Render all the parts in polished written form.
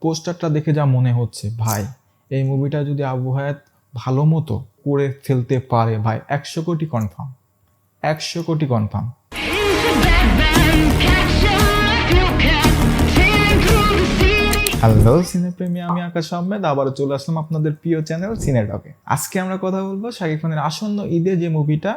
পোস্টারটা দেখে যা মনে হচ্ছে ভাই, এই মুভিটা যদি আবু হায়াত ভালো মতো করে ফেলতে পারে ভাই, 100 কোটি কনফার্ম, 100 কোটি কনফার্ম। হ্যালো সিনেপ্রেমী, আমি আকাশ আহমেদ আবারও চলে আসলাম আপনাদের প্রিয় চ্যানেল সিনেটকে। আজকে আমরা কথা বলবো শাকিব খানের আসন্ন ঈদে যে মুভিটা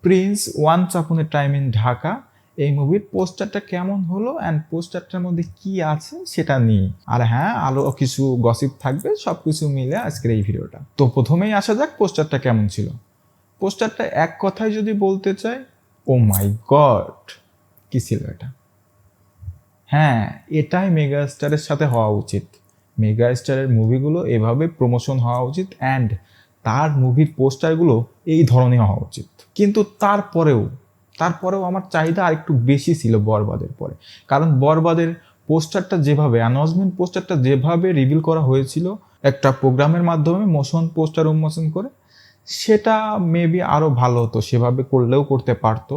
Prince once upon A time in Dhaka, এই মুভির পোস্টারটা কেমন হলো অ্যান্ড পোস্টারটার মধ্যে কি আছে সেটা নিয়ে, আর হ্যাঁ আরো কিছু গসিপ থাকবে, সবকিছু মিলে আজকের এই ভিডিওটা। তো প্রথমেই আসা যাক পোস্টারটা কেমন ছিল। পোস্টারটা এক কথায় যদি বলতে চাই, ও মাই গড, কি ছিল এটা। হ্যাঁ, এটাই মেগা স্টারের সাথে হওয়া উচিত। মেগা স্টারের মুভিগুলো এভাবে প্রমোশন হওয়া উচিত অ্যান্ড তার মুভির পোস্টারগুলো এই ধরনের হওয়া উচিত। কিন্তু তারপরেও আমার চাহিদা আরেকটু বেশি ছিল বরবাদের পরে, কারণ বরবাদের পোস্টারটা যেভাবে অ্যানাউন্সমেন্ট পোস্টারটা যেভাবে রিভিল করা হয়েছিল একটা প্রোগ্রামের মাধ্যমে মোশন পোস্টার উন্মোচন করে, সেটা মেবি আরও ভালো হতো, সেভাবে করলেও করতে পারতো।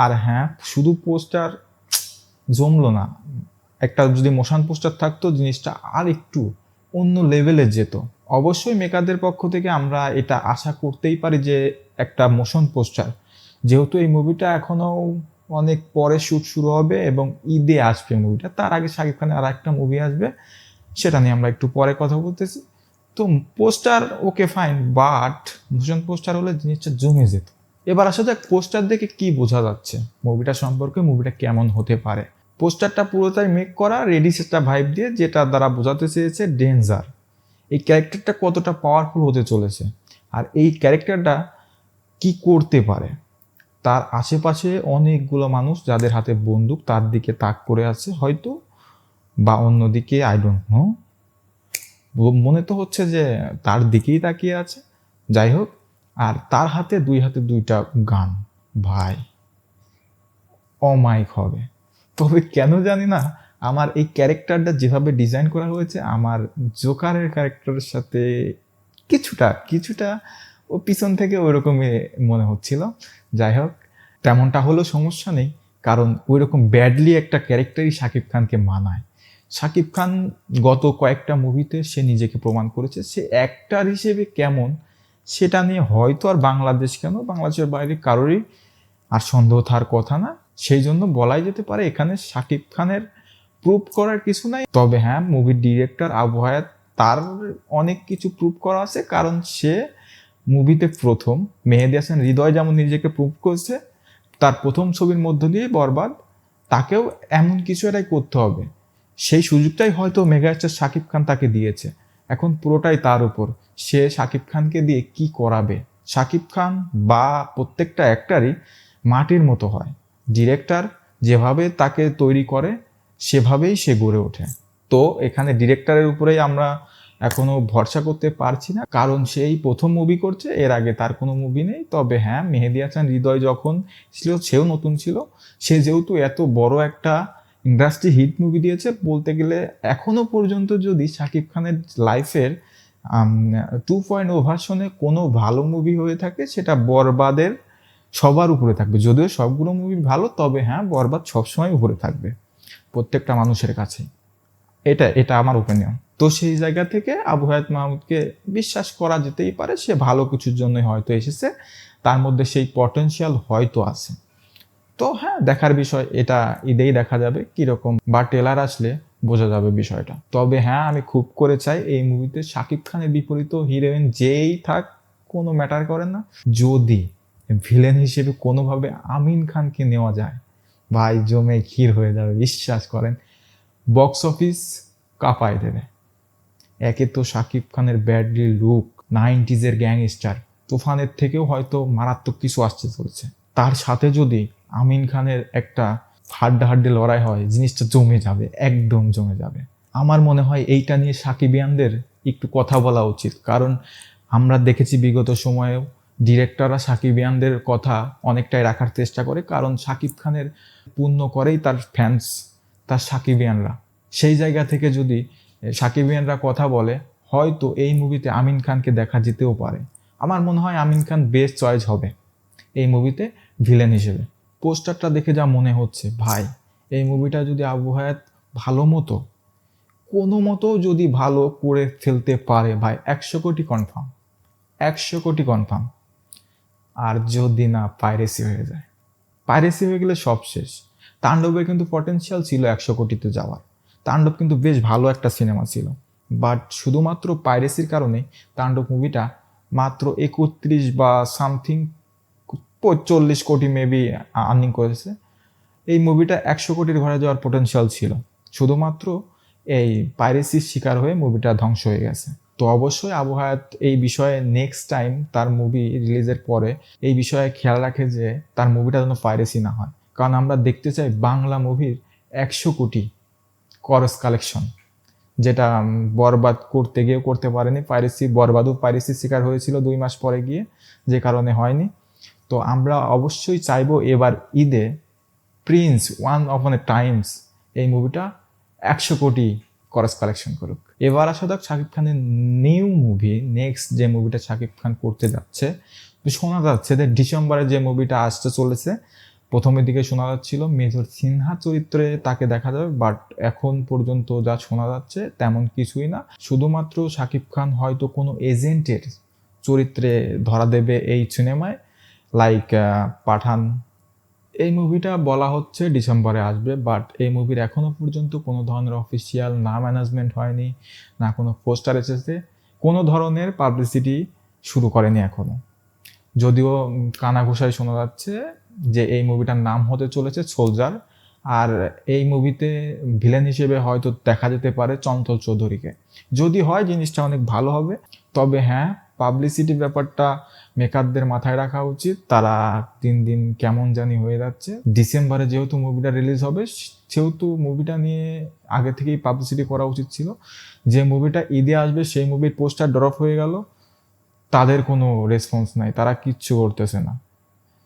আর হ্যাঁ, শুধু পোস্টার জমলো না, একটা যদি মোশন পোস্টার থাকতো জিনিসটা আর একটু অন্য লেভেলে যেত। অবশ্যই মেকারদের পক্ষ থেকে আমরা এটা আশা করতেই পারি যে একটা মোশন পোস্টার, যেহেতু এই মুভিটা এখনও অনেক পরে শ্যুট শুরু হবে এবং ঈদে আসবে মুভিটা, তার আগে শাকিব খানের আর একটা মুভি আসবে, সেটা নিয়ে আমরা একটু পরে কথা বলতেছি। তো poster okay fine, but motion poster হলে জিনিসটা জমে যেত। এবার আসা যাক পোস্টার দেখে কি বোঝা যাচ্ছে মুভিটা সম্পর্কে, মুভিটা কেমন হতে পারে। পোস্টারটা পুরোটাই মেক করা রেডিস একটা ভাইব দিয়ে, যেটা দ্বারা বোঝাতে চেয়েছে ডেঞ্জার, এই ক্যারেক্টারটা কতটা পাওয়ারফুল হতে চলেছে আর এই ক্যারেক্টারটা কি করতে পারে। তার আশেপাশে অনেকগুলো মানুষ যাদের হাতে বন্দুক তার দিকে তাক করে আছে হয়তো, বা অন্যদিকে আই ডোন্ট নো, মনে তো হচ্ছে যে তার দিকেই তাকিয়ে আছে। যাই হোক, আর তার হাতে দুইটা গান, ভাই অমাইক হবে। তবে কেন জানি না, আমার এই ক্যারেক্টারটা যেভাবে ডিজাইন করা হয়েছে আমার জোকারের ক্যারেক্টারের সাথে কিছুটা ও পিছন থেকে ওইরকমই মনে হচ্ছিল। যাই হোক, তেমনটা হলেও সমস্যা নেই, কারণ ওই রকম ব্যাডলি একটা ক্যারেক্টারই শাকিব খানকে মানায়। শাকিব খান গত কয়েকটা মুভিতে সে নিজেকে প্রমাণ করেছে সে অ্যাক্টার হিসেবে কেমন, সেটা নিয়ে হয়তো আর বাংলাদেশ কেন, বাংলাদেশের বাইরে কারোরই আর সন্দেহ থাকার কথা না। সেই জন্য বলাই যেতে পারে এখানে শাকিব খানের প্রুভ করার কিছু নাই। তবে হ্যাঁ, মুভির ডিরেক্টর আবু হায়াত, তার অনেক কিছু প্রুভ করা আছে, কারণ সে মুভিতে প্রথম মেহেদী হাসান হৃদয় যেমন নিজেকে প্রুভ করেছে তার প্রথম ছবির মধ্য দিয়ে বরবাদ, তাকেও এমন কিছু এটাই করতে হবে। সেই সুযোগটাই হয়তো মেগাস্টার শাকিব খান তাকে দিয়েছে, এখন পুরোটাই তার উপর, সে শাকিব খানকে দিয়ে কি করাবে। শাকিব খান বা প্রত্যেকটা অ্যাক্টারই মাটির মতো হয়, ডিরেক্টর যেভাবে তাকে তৈরি করে সেভাবেই সে গড়ে ওঠে। তো এখানে ডিরেক্টরের উপরেই আমরা এখনো ভরসা করতে পারছি না, কারণ সেই প্রথম মুভি করছে, এর আগে তার কোনো মুভি নেই। তবে হ্যাঁ, মেহেদী হাসান হৃদয় যখন ছিল সেও নতুন ছিল, সে যেহেতু এত বড় একটা ইন্ডাস্ট্রি হিট মুভি দিয়েছে, বলতে গেলে এখনো পর্যন্ত যদি শাকিব খানের লাইফের 2.0 ভার্সনে কোনো ভালো মুভি হয়ে থাকে সেটা বরবাদের সবার উপরে থাকবে। যদিও সবগুলো মুভি ভালো, তবে হ্যাঁ বরবাদ সবসময় উপরে থাকবে প্রত্যেকটা মানুষের কাছে, এটা আমার ওপিনিয়ন। তো সেই জায়গা থেকে আবু হায়াত মাহমুদকে বিশ্বাস করা যেতেই পারে, সে ভালো কিছুর জন্যই হয়তো এসেছে, তার মধ্যে সেই পটেনশিয়াল হয়তো আছে। তো হ্যাঁ, দেখার বিষয়, এটা ঈদেই দেখা যাবে কিরকম, বা ট্রেলার আসলে বোঝা যাবে বিষয়টা। তবে হ্যাঁ, আমি খুব করে চাই এই মুভিতে শাকিব খানের বিপরীত হিরোইন যেই থাক কোনো ম্যাটার করে না, যদি ভিলেন হিসেবে কোনোভাবে আমিন খানকে নেওয়া যায় ভাই জমে ক্ষীর হয়ে যাবে, বিশ্বাস করেন, বক্স অফিস কাঁপায় দেবে। একে তো শাকিব খানের ব্যাডলি লুক, 90s গ্যাংস্টার, তুফানের থেকেও হয়তো মারাত্মক কিছু আসতে চলেছে, তার সাথে যদি আমিন খানের একটা হাড্ডাহাড্ডি লড়াই হয়, জিনিসটা জমে যাবে, একদম জমে যাবে। আমার মনে হয় এইটা নিয়ে সাকিবিয়ানদের একটু কথা বলা উচিত, কারণ আমরা দেখেছি বিগত সময়েও ডিরেক্টররা সাকিবিয়ানদের কথা অনেকটাই রাখার চেষ্টা করে, কারণ শাকিব খানের পূর্ণ করেই তার ফ্যান্স, তার সাকিবিয়ানরা। সেই জায়গা থেকে যদি সাকিবিয়ানরা কথা বলে, হয়তো এই মুভিতে আমিন খানকে দেখা যেতেও পারে। আমার মনে হয় আমিন খান বেস্ট চয়েস হবে এই মুভিতে ভিলেন হিসেবে। পোস্টারটা দেখে যা মনে হচ্ছে ভাই, এই মুভিটা যদি আবু হায়াত ভালো মতো কোনো মতো যদি ভালো করে ফেলতে পারে ভাই 100 কোটি কনফার্ম, 100 কোটি কনফার্ম। আর যদি না পাইরেসি হয়ে যায়, পাইরেসি হয়ে গেলে সব শেষ। তাণ্ডবের কিন্তু পটেনশিয়াল ছিল 100 কোটিতে যাওয়ার, তাণ্ডব কিন্তু বেশ ভালো একটা সিনেমা ছিল, বাট শুধুমাত্র পাইরেসির কারণে তাণ্ডব মুভিটা মাত্র 31 বা সামথিং 40 কোটি মেবি আর্নিং করেছে। এই মুভিটা 100 কোটির ঘরে যাওয়ার পটেনশিয়াল ছিল, শুধুমাত্র এই পাইরেসির শিকার হয়ে মুভিটা ধ্বংস হয়ে গেছে। তো অবশ্যই আবু হায়াত এই বিষয়ে নেক্সট টাইম তার মুভি রিলিজের পরে এই বিষয়ে খেয়াল রাখে যে তার মুভিটা যেন পাইরেসি না হয়, কারণ আমরা দেখতে চাই বাংলা মুভির 100 কোটি করস কালেকশন, যেটা বরবাদ করতে গিয়েও করতে পারেনি। বরবাদও পাইরেসির শিকার হয়েছিল 2 মাস পরে গিয়ে, যে কারণে হয়নি। তো আমরা অবশ্যই চাইবো এবার ঈদে Prince one of A Times এই মুভিটা 100 কোটি করস কালেকশন করুক। এবার আসা যাক শাকিব খানের নিউ মুভি, নেক্সট যে মুভিটা শাকিব খান করতে যাচ্ছে। শোনা যাচ্ছে যে ডিসেম্বরে যে মুভিটা আসতে চলেছে, প্রথমের দিকে শোনা যাচ্ছিল মেজর সিনহা চরিত্রে তাকে দেখা যাবে, বাট এখন পর্যন্ত যা শোনা যাচ্ছে তেমন কিছুই না। শুধুমাত্র শাকিব খান হয়তো কোনো এজেন্টের চরিত্রে ধরা দেবে এই সিনেমায়, লাইক পাঠান। এই মুভিটা বলা হচ্ছে ডিসেম্বরে আসবে, বাট এই মুভির এখনও পর্যন্ত কোনো ধরনের অফিসিয়াল না ম্যানেজমেন্ট হয়নি, না কোনো পোস্টার এসেছে, কোনো ধরনের পাবলিসিটি শুরু করেনি এখনও। যদিও কানাঘুষায় শোনা যাচ্ছে যে এই মুভিটার নাম হতে চলেছে সোলজার, আর এই মুভিতে ভিলেন হিসেবে হয়তো দেখা যেতে পারে চঞ্চল চৌধুরীকে। যদি হয় জিনিসটা অনেক ভালো হবে, তবে হ্যাঁ পাবলিসিটি ব্যাপারটা মেকারদের মাথায় রাখা উচিত। তারা দিন দিন কেমন জানি হয়ে যাচ্ছে। ডিসেম্বরে যেহেতু মুভিটা রিলিজ হবে, সেহেতু মুভিটা নিয়ে আগে থেকেই পাবলিসিটি করা উচিত ছিল। যে মুভিটা ঈদে আসবে সেই মুভির পোস্টার ড্রপ হয়ে গেল, তাদের কোনো রেসপন্স নাই, তারা কিচ্ছু করতেছে না,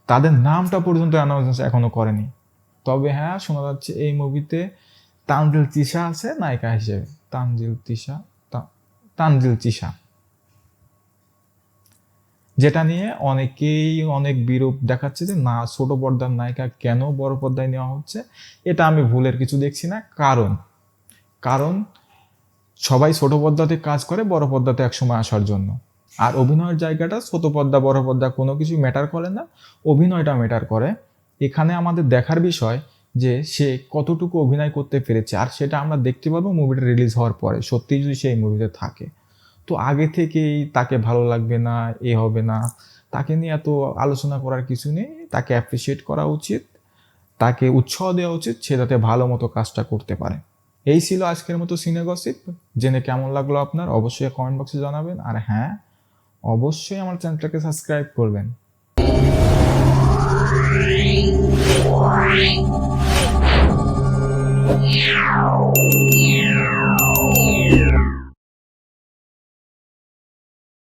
তাদের নামটা পর্যন্ত অ্যানাউন্স এখনো করেনি। তবে হ্যাঁ শোনা যাচ্ছে এই মুভিতে তানজিল তিশা আছে নায়িকা হিসেবে, তানজিল তিশা, যেটা নিয়ে অনেকেই অনেক বিরূপ দেখাচ্ছে যে না ছোট পর্দার নায়িকা কেন বড় পর্দায় নেওয়া হচ্ছে। এটা আমি ভুলের কিছু দেখছি না, কারণ সবাই ছোট পর্দাতে কাজ করে বড় পর্দাতে একসময় আসার জন্য। আর অভিনয়ের জায়গাটা ছোট পর্দা বড় পর্দা কোনো কিছু ম্যাটার করে না, অভিনয়টা ম্যাটার করে। এখানে আমাদের দেখার বিষয় যে সে কতটুকু অভিনয় করতে পেরেছে, আর সেটা আমরা দেখতে পাবো মুভিটা রিলিজ হওয়ার পরে, সত্যি যদি সেই মুভিতে থাকে। তো আগে থেকেই তাকে ভালো লাগবে না, এ হবে না, তাকে নিয়ে এত আলোচনা করার কিছু নেই। তাকে অ্যাপ্রিসিয়েট করা উচিত, তাকে উৎসাহ দেওয়া উচিত, সে যাতে ভালো মতো কাজটা করতে পারে। এই ছিল আজকের মতো সিনে গসিপ। জেনে কেমন লাগলো আপনার অবশ্যই কমেন্ট বক্সে জানাবেন, আর হ্যাঁ অবশ্যই আমার চ্যানেলটাকে সাবস্ক্রাইব করবেন।